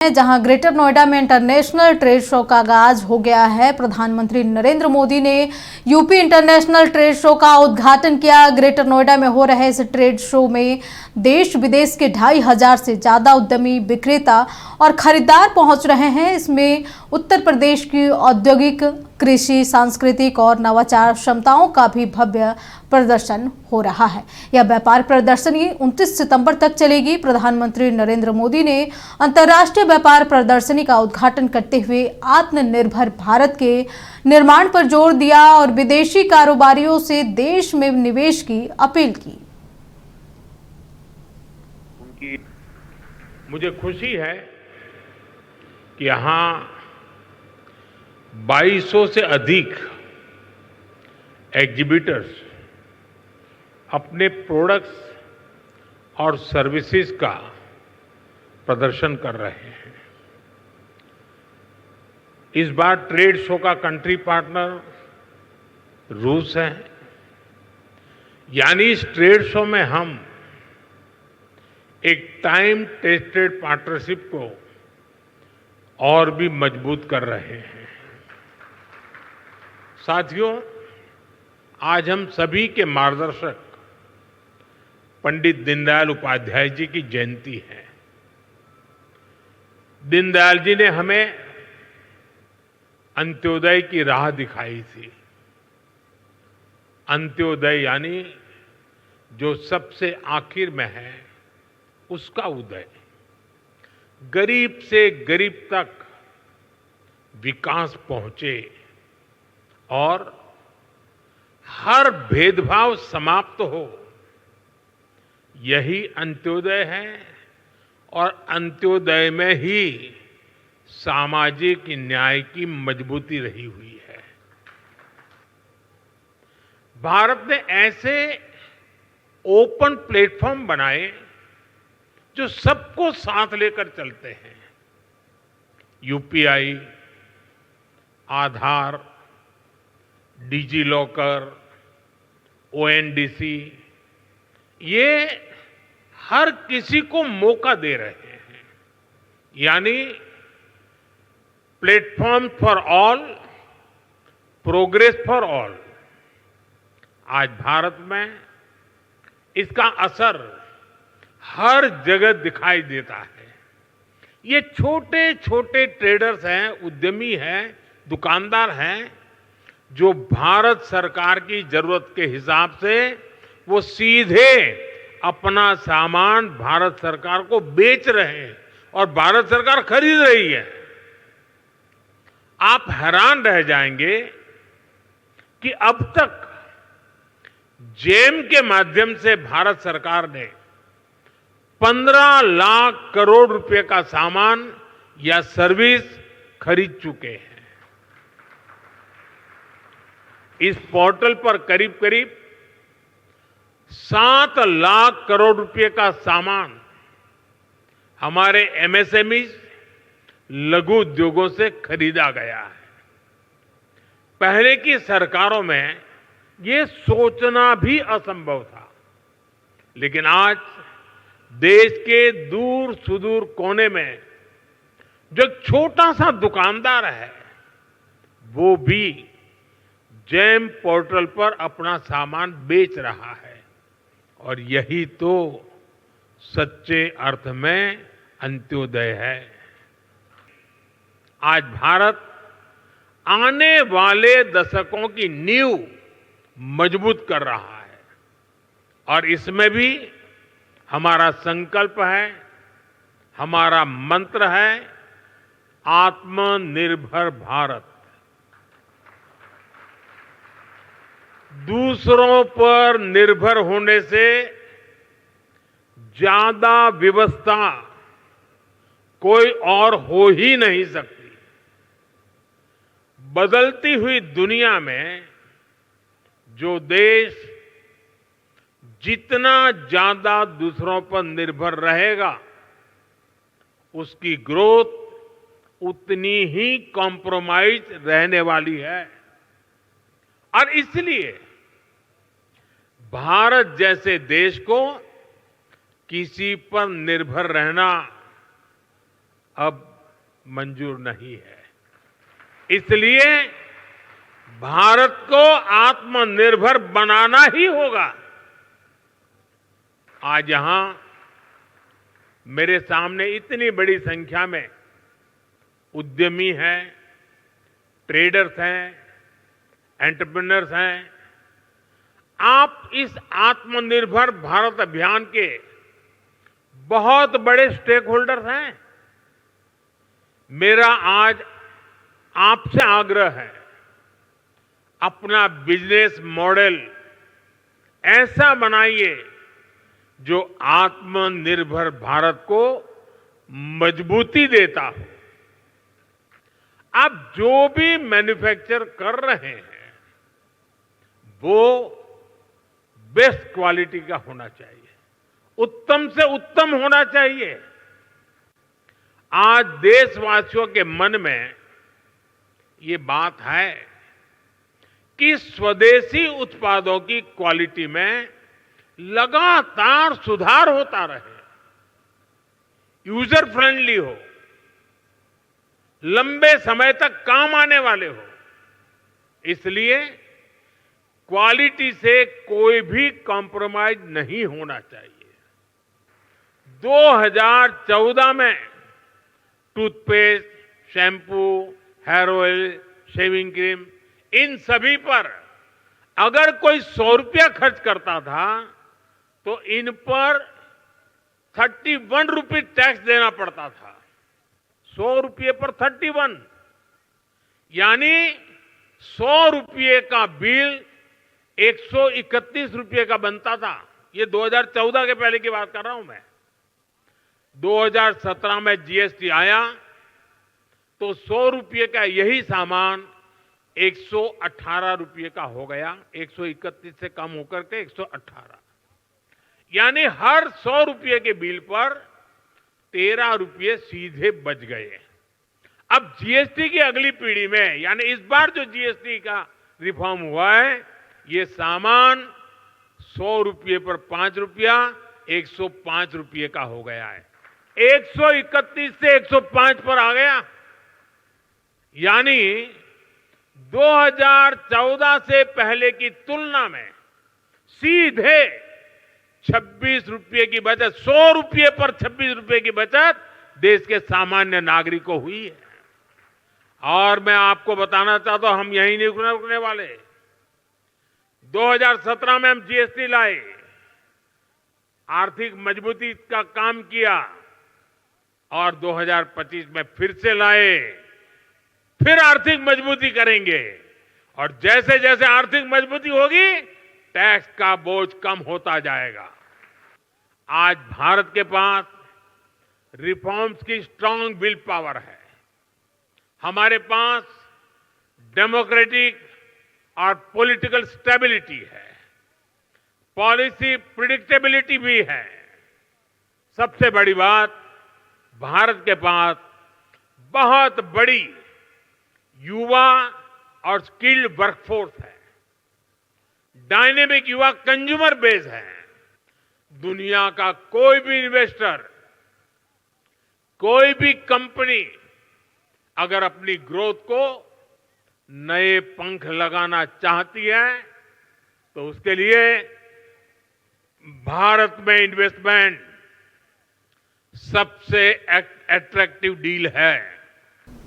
जहां ग्रेटर नोएडा में international trade show का आगाज हो गया है। प्रधानमंत्री नरेंद्र मोदी ने यूपी इंटरनेशनल ट्रेड शो का उद्घाटन किया। ग्रेटर नोएडा में हो रहे इस ट्रेड शो में देश विदेश के 2,500 से ज्यादा उद्यमी, विक्रेता और खरीदार पहुंच रहे हैं। इसमें उत्तर प्रदेश की औद्योगिक, कृषि, सांस्कृतिक और नवाचार क्षमताओं का भी भव्य प्रदर्शन हो रहा है। यह व्यापार प्रदर्शनी 29 सितंबर तक चलेगी। प्रधानमंत्री नरेंद्र मोदी ने अंतर्राष्ट्रीय व्यापार प्रदर्शनी का उद्घाटन करते हुए आत्मनिर्भर भारत के निर्माण पर जोर दिया और विदेशी कारोबारियों से देश में निवेश की अपील की। मुझे खुशी है कि यहाँ 2200 से अधिक एग्जीबिटर्स अपने प्रोडक्ट्स और सर्विसेज का प्रदर्शन कर रहे हैं। इस बार ट्रेड शो का कंट्री पार्टनर रूस है। यानी इस ट्रेड शो में हम एक टाइम टेस्टेड पार्टनरशिप को और भी मजबूत कर रहे हैं। साथियों, आज हम सभी के मार्गदर्शक पंडित दीनदयाल उपाध्याय जी की जयंती है। दीनदयाल जी ने हमें अंत्योदय की राह दिखाई थी। अंत्योदय यानी जो सबसे आखिर में है उसका उदय। गरीब से गरीब तक विकास पहुंचे और हर भेदभाव समाप्त हो, यही अंत्योदय है। और अंत्योदय में ही सामाजिक न्याय की मजबूती रही हुई है। भारत ने ऐसे ओपन प्लेटफॉर्म बनाए जो सबको साथ लेकर चलते हैं। यूपीआई, आधार, डिजी लॉकर, ओएनडीसी, ये हर किसी को मौका दे रहे हैं। यानी platform for all, progress for all. आज भारत में इसका असर हर जगह दिखाई देता है। ये छोटे छोटे ट्रेडर्स हैं, उद्यमी हैं, दुकानदार हैं, जो भारत सरकार की जरूरत के हिसाब से वो सीधे अपना सामान भारत सरकार को बेच रहे हैं और भारत सरकार खरीद रही है। आप हैरान रह जाएंगे कि अब तक जेम के माध्यम से भारत सरकार ने 15 लाख करोड़ रुपए का सामान या सर्विस खरीद चुके हैं। इस पोर्टल पर करीब करीब 7 लाख करोड़ रुपए का सामान हमारे एमएसएमई, लघु उद्योगों से खरीदा गया है। पहले की सरकारों में ये सोचना भी असंभव था, लेकिन आज देश के दूर सुदूर कोने में जो छोटा सा दुकानदार है, वो भी जेम पोर्टल पर अपना सामान बेच रहा है। और यही तो सच्चे अर्थ में अंत्योदय है। आज भारत आने वाले दशकों की नींव मजबूत कर रहा है और इसमें भी हमारा संकल्प है, हमारा मंत्र है आत्मनिर्भर भारत। दूसरों पर निर्भर होने से ज्यादा व्यवस्था कोई और हो ही नहीं सकती। बदलती हुई दुनिया में जो देश जितना ज्यादा दूसरों पर निर्भर रहेगा, उसकी ग्रोथ उतनी ही कॉम्प्रोमाइज रहने वाली है। और इसलिए भारत जैसे देश को किसी पर निर्भर रहना अब मंजूर नहीं है। इसलिए भारत को आत्मनिर्भर बनाना ही होगा। आज यहां मेरे सामने इतनी बड़ी संख्या में उद्यमी हैं, ट्रेडर्स हैं, एंटरप्रेन्योर्स हैं। आप इस आत्मनिर्भर भारत अभियान के बहुत बड़े स्टेक होल्डर्स हैं। मेरा आज आपसे आग्रह है, अपना बिजनेस मॉडल ऐसा बनाइए जो आत्मनिर्भर भारत को मजबूती देता हो। आप जो भी मैन्युफैक्चर कर रहे हैं वो बेस्ट क्वालिटी का होना चाहिए, उत्तम से उत्तम होना चाहिए। आज देशवासियों के मन में ये बात है कि स्वदेशी उत्पादों की क्वालिटी में लगातार सुधार होता रहे, यूजर फ्रेंडली हो, लंबे समय तक काम आने वाले हो। इसलिए क्वालिटी से कोई भी कॉम्प्रोमाइज नहीं होना चाहिए। 2014 में toothpaste, shampoo, hair oil, shaving cream, इन सभी पर अगर कोई 100 रुपया खर्च करता था तो इन पर 31 रुपये टैक्स देना पड़ता था। 100 रुपये पर 31, यानी 100 रुपये का बिल 131 रुपये का बनता था। ये 2014 के पहले की बात कर रहा हूं मैं। 2017 में जीएसटी आया तो 100 रुपये का यही सामान 118 रुपये का हो गया, 131 से कम होकर के 118, यानी हर 100 रुपये के बिल पर 13 रुपये सीधे बच गए। अब जीएसटी की अगली पीढ़ी में, यानी इस बार जो जीएसटी का रिफॉर्म हुआ है, ये सामान 100 रुपये पर 5 रुपया 105 रुपये का हो गया है। 131 से 105 पर आ गया, यानी 2014 से पहले की तुलना में सीधे 26 रुपये की बचत, 100 रुपये पर 26 रुपये की बचत देश के सामान्य नागरिक को हुई है। और मैं आपको बताना चाहता हूं, हम यहीं नहीं रुकने वाले। 2017 में हम जीएसटी लाए, आर्थिक मजबूती का काम किया, और 2025 में फिर से लाए, फिर आर्थिक मजबूती करेंगे। और जैसे जैसे आर्थिक मजबूती होगी, टैक्स का बोझ कम होता जाएगा। आज भारत के पास रिफॉर्म्स की स्ट्रांग विल पावर है। हमारे पास डेमोक्रेटिक और पॉलिटिकल स्टेबिलिटी है, पॉलिसी प्रिडिक्टेबिलिटी भी है। सबसे बड़ी बात, भारत के पास बहुत बड़ी युवा और स्किल्ड वर्कफोर्स है, डायनेमिक युवा कंज्यूमर बेस है। दुनिया का कोई भी इन्वेस्टर, कोई भी कंपनी अगर अपनी ग्रोथ को नए पंख लगाना चाहती है तो उसके लिए भारत में इन्वेस्टमेंट सबसे अट्रैक्टिव डील है।